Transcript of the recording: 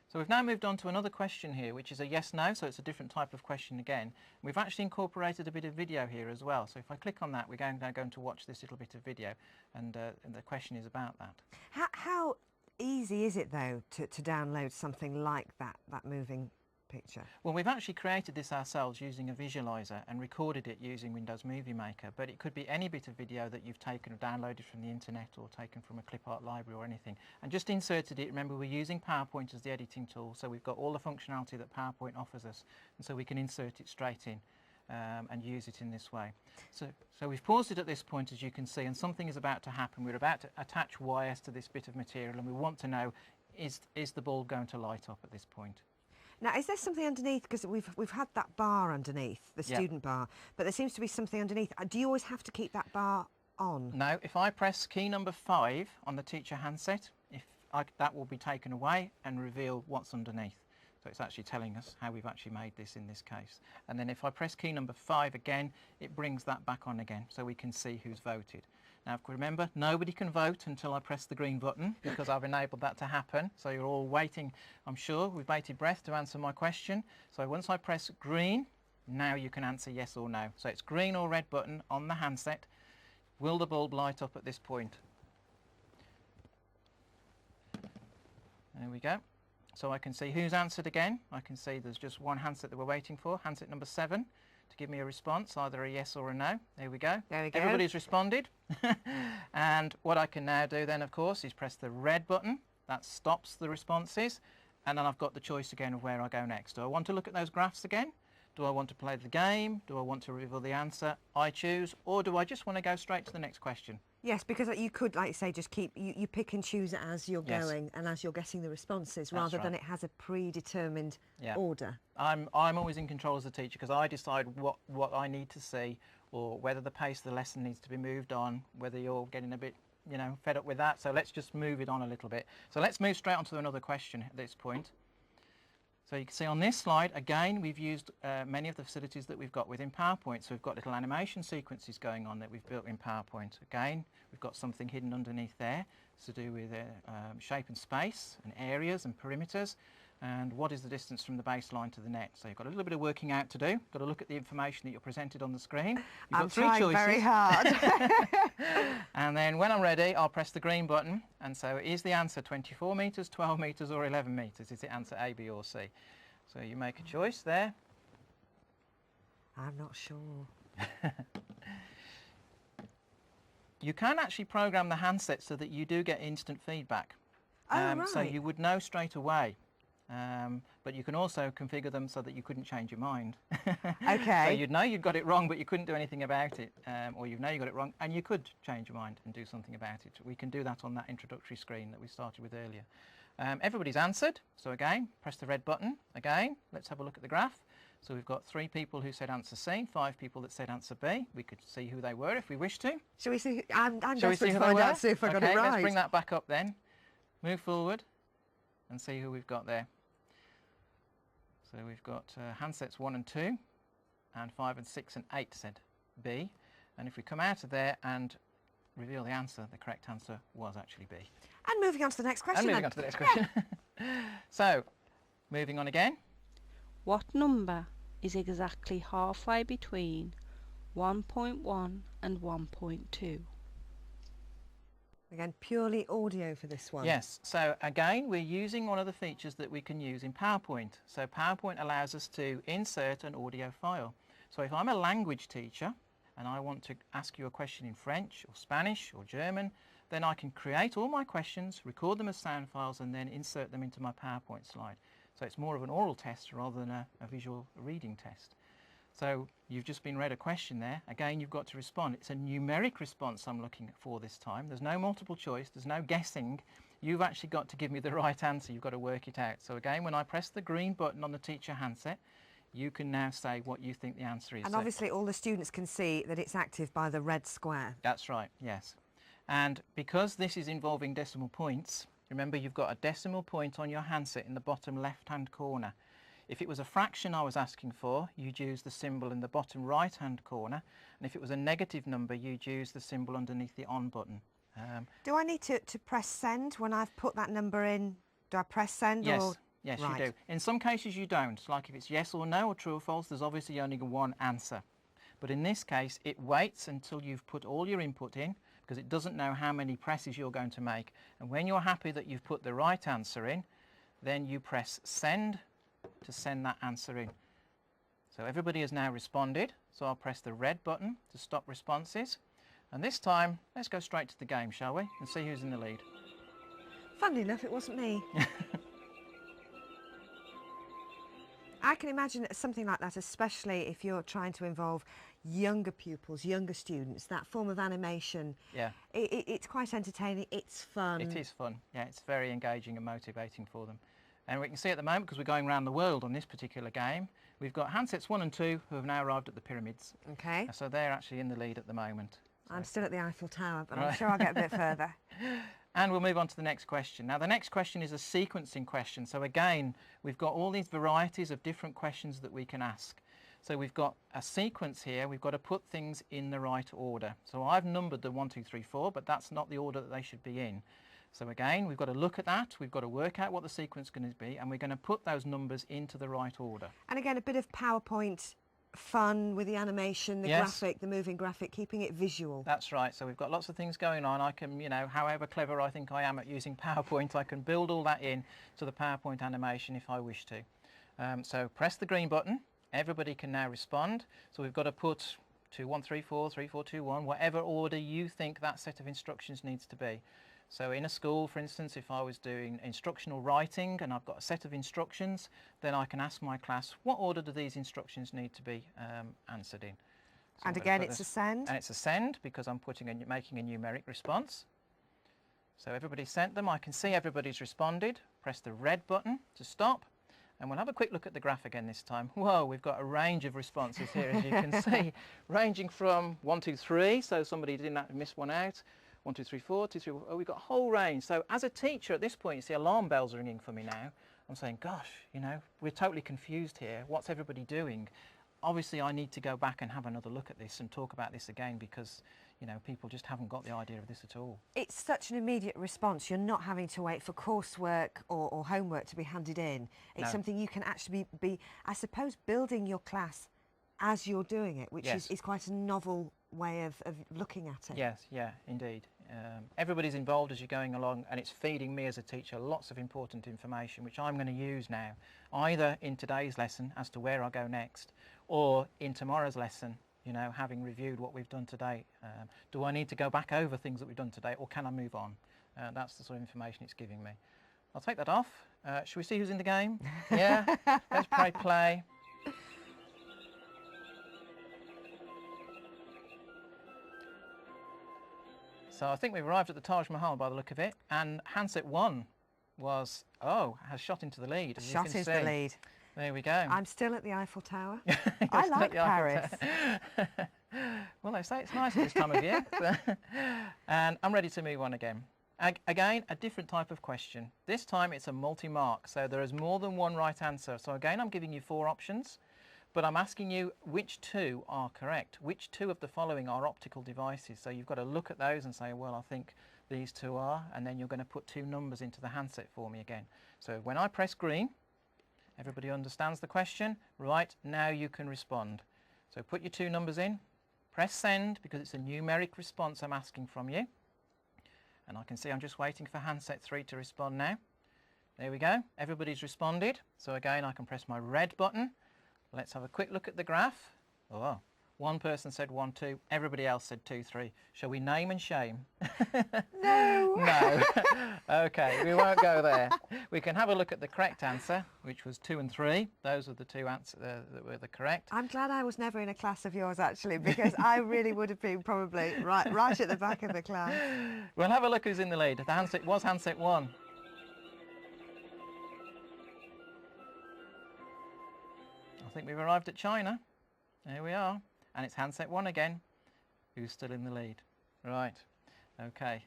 So we've now moved on to another question here, which is a yes-no, so it's a different type of question again. We've actually incorporated a bit of video here as well. So if I click on that, we're now going to watch this little bit of video, and the question is about that. How easy is it, though, to download something like that moving picture? Well, we've actually created this ourselves using a visualizer and recorded it using Windows Movie Maker, but it could be any bit of video that you've taken or downloaded from the internet or taken from a clip art library or anything, and just inserted it. Remember, we're using PowerPoint as the editing tool, so we've got all the functionality that PowerPoint offers us, and so we can insert it straight in and use it in this way. So we've paused it at this point, as you can see, and something is about to happen. We're about to attach wires to this bit of material, and we want to know, is the bulb going to light up at this point? Now, is there something underneath? Because we've had that bar underneath, the student bar, but there seems to be something underneath. Do you always have to keep that bar on? No, if I press key number 5 on the teacher handset, that will be taken away and reveal what's underneath. So it's actually telling us how we've actually made this in this case. And then if I press key number 5 again, it brings that back on again, so we can see who's voted. Now, remember, nobody can vote until I press the green button, because I've enabled that to happen. So you're all waiting, I'm sure, with bated breath to answer my question. So once I press green, now you can answer yes or no. So it's green or red button on the handset. Will the bulb light up at this point? There we go. So I can see who's answered again. I can see there's just one handset that we're waiting for, handset number 7. To give me a response, either a yes or a no. There we go. There we go. Everybody's responded. And what I can now do then, of course, is press the red button. That stops the responses. And then I've got the choice again of where I go next. Do I want to look at those graphs again? Do I want to play the game? Do I want to reveal the answer? I choose. Or do I just want to go straight to the next question? Yes, because you could, like you say, just keep, you pick and choose it as you're going and as you're getting the responses, rather than it has a predetermined order. I'm always in control as a teacher, because I decide what I need to see, or whether the pace of the lesson needs to be moved on, whether you're getting a bit, you know, fed up with that. So let's just move it on a little bit. So let's move straight on to another question at this point. So you can see on this slide, again, we've used many of the facilities that we've got within PowerPoint. So we've got little animation sequences going on that we've built in PowerPoint. Again, we've got something hidden underneath there. It's to do with shape and space and areas and perimeters. And what is the distance from the baseline to the net? So you've got a little bit of working out to do. You've got to look at the information that you're presented on the screen. You've got 3 choices. Very hard. And then when I'm ready, I'll press the green button. And so is the answer 24 metres, 12 metres or 11 metres? Is it answer A, B or C? So you make a choice there. I'm not sure. You can actually program the handset so that you do get instant feedback. Right. So you would know straight away. But you can also configure them so that you couldn't change your mind. Okay. So you'd know you'd got it wrong, but you couldn't do anything about it. Or you know you got it wrong, and you could change your mind and do something about it. We can do that on that introductory screen that we started with earlier. Everybody's answered. So again, press the red button. Again, let's have a look at the graph. So we've got 3 people who said answer C, 5 people that said answer B. We could see who they were if we wish to. Shall we see? I'm Shall we see desperate who to find they out, see if I got it right. Let's bring that back up then. Move forward and see who we've got there. So we've got handsets 1 and 2, and 5 and 6 and 8 said B. And if we come out of there and reveal the answer, the correct answer was actually B. And moving on to the next question. And moving on to the next question. So, moving on again. What number is exactly halfway between 1.1 and 1.2? Again, purely audio for this one. Yes, so again, we're using one of the features that we can use in PowerPoint. So PowerPoint allows us to insert an audio file. So if I'm a language teacher and I want to ask you a question in French or Spanish or German, then I can create all my questions, record them as sound files, and then insert them into my PowerPoint slide. So it's more of an oral test rather than a visual reading test. So you've just been read a question there. Again, you've got to respond. It's a numeric response I'm looking for this time. There's no multiple choice. There's no guessing. You've actually got to give me the right answer. You've got to work it out. So again, when I press the green button on the teacher handset, you can now say what you think the answer is. And obviously all the students can see that it's active by the red square. That's right, yes. And because this is involving decimal points, remember you've got a decimal point on your handset in the bottom left-hand corner. If it was a fraction I was asking for, you'd use the symbol in the bottom right-hand corner. And if it was a negative number, you'd use the symbol underneath the on button. Do I need to press send when I've put that number in? Do I press send? Yes. Or? Yes, Right. you do. In some cases you don't. Like if it's yes or no or true or false, there's obviously only one answer. But in this case, it waits until you've put all your input in, because it doesn't know how many presses you're going to make. And when you're happy that you've put the right answer in, then you press send to send that answer in. So everybody has now responded. So I'll press the red button to stop responses. And this time, let's go straight to the game, shall we? And see who's in the lead. Funnily enough, it wasn't me. I can imagine something like that, especially if you're trying to involve younger pupils, younger students, that form of animation. Yeah. It's quite entertaining, it's fun. It is fun, yeah, it's very engaging and motivating for them. And we can see at the moment, because we're going around the world on this particular game, we've got handsets 1 and 2 who have now arrived at the pyramids. Okay. So they're actually in the lead at the moment. So. I'm still at the Eiffel Tower, but Right. I'm sure I'll get a bit further. And we'll move on to the next question. Now the next question is a sequencing question. So again, we've got all these varieties of different questions that we can ask. So we've got a sequence here, we've got to put things in the right order. So I've numbered the 1, 2, 3, 4, but that's not the order that they should be in. So again, we've got to look at that, we've got to work out what the sequence is going to be, and we're going to put those numbers into the right order. And again, a bit of PowerPoint fun with the animation, the graphic, the moving graphic, keeping it visual. That's right. So we've got lots of things going on. I can, you know, however clever I think I am at using PowerPoint, I can build all that in to the PowerPoint animation if I wish to. So press the green button. Everybody can now respond. So we've got to put 2, 1, 3, 4, 3, 4, 2, 1, whatever order you think that set of instructions needs to be. So in a school, for instance, if I was doing instructional writing and I've got a set of instructions, then I can ask my class, what order do these instructions need to be answered in? So And again, it's a send. And it's a send because I'm making a numeric response. So everybody's sent them. I can see everybody's responded. Press the red button to stop. And we'll have a quick look at the graph again this time. Whoa, we've got a range of responses here, as you can see, ranging from 1, 2, 3, so somebody didn't miss one out. 1, 2, 3, 4, 2, 3, 4. Oh, we've got a whole range. So as a teacher at this point, you see alarm bells are ringing for me now. I'm saying, gosh, you know, we're totally confused here. What's everybody doing? Obviously, I need to go back and have another look at this and talk about this again because, you know, people just haven't got the idea of this at all. It's such an immediate response. You're not having to wait for coursework or homework to be handed in. It's something you can actually be, I suppose, building your class as you're doing it, which is quite a novel way of looking at it. Yes, yeah, indeed. Everybody's involved as you're going along, and it's feeding me as a teacher lots of important information which I'm going to use now, either in today's lesson as to where I go next, or in tomorrow's lesson, you know, having reviewed what we've done today. Do I need to go back over things that we've done today, or can I move on? That's the sort of information it's giving me. I'll take that off. Shall we see who's in the game? Yeah, let's play. So I think we've arrived at the Taj Mahal by the look of it, and handset 1 has shot into the lead. Shot into the lead. There we go. I'm still at the Eiffel Tower. I like Paris. Well, they say it's nice at this time of year. And I'm ready to move on again. Again, a different type of question. This time it's a multi-mark, so there is more than one right answer. So again, I'm giving you 4 options. But I'm asking you which 2 are correct. Which 2 of the following are optical devices? So you've got to look at those and say, well, I think these 2 are, and then you're going to put 2 numbers into the handset for me again. So when I press green, everybody understands the question. Right, now you can respond. So put your 2 numbers in, press send because it's a numeric response I'm asking from you. And I can see I'm just waiting for handset 3 to respond now. There we go, everybody's responded. So again, I can press my red button. Let's have a quick look at the graph. Oh, one person said 1, 2, everybody else said 2, 3. Shall we name and shame? No. No. Okay, we won't go there. We can have a look at the correct answer, which was 2 and 3. Those are the 2 answers that were the correct. I'm glad I was never in a class of yours, actually, because I really would have been probably right at the back of the class. We'll have a look who's in the lead. The handset was handset 1. I think we've arrived at China. There we are. And it's handset 1 again, who's still in the lead. Right. Okay.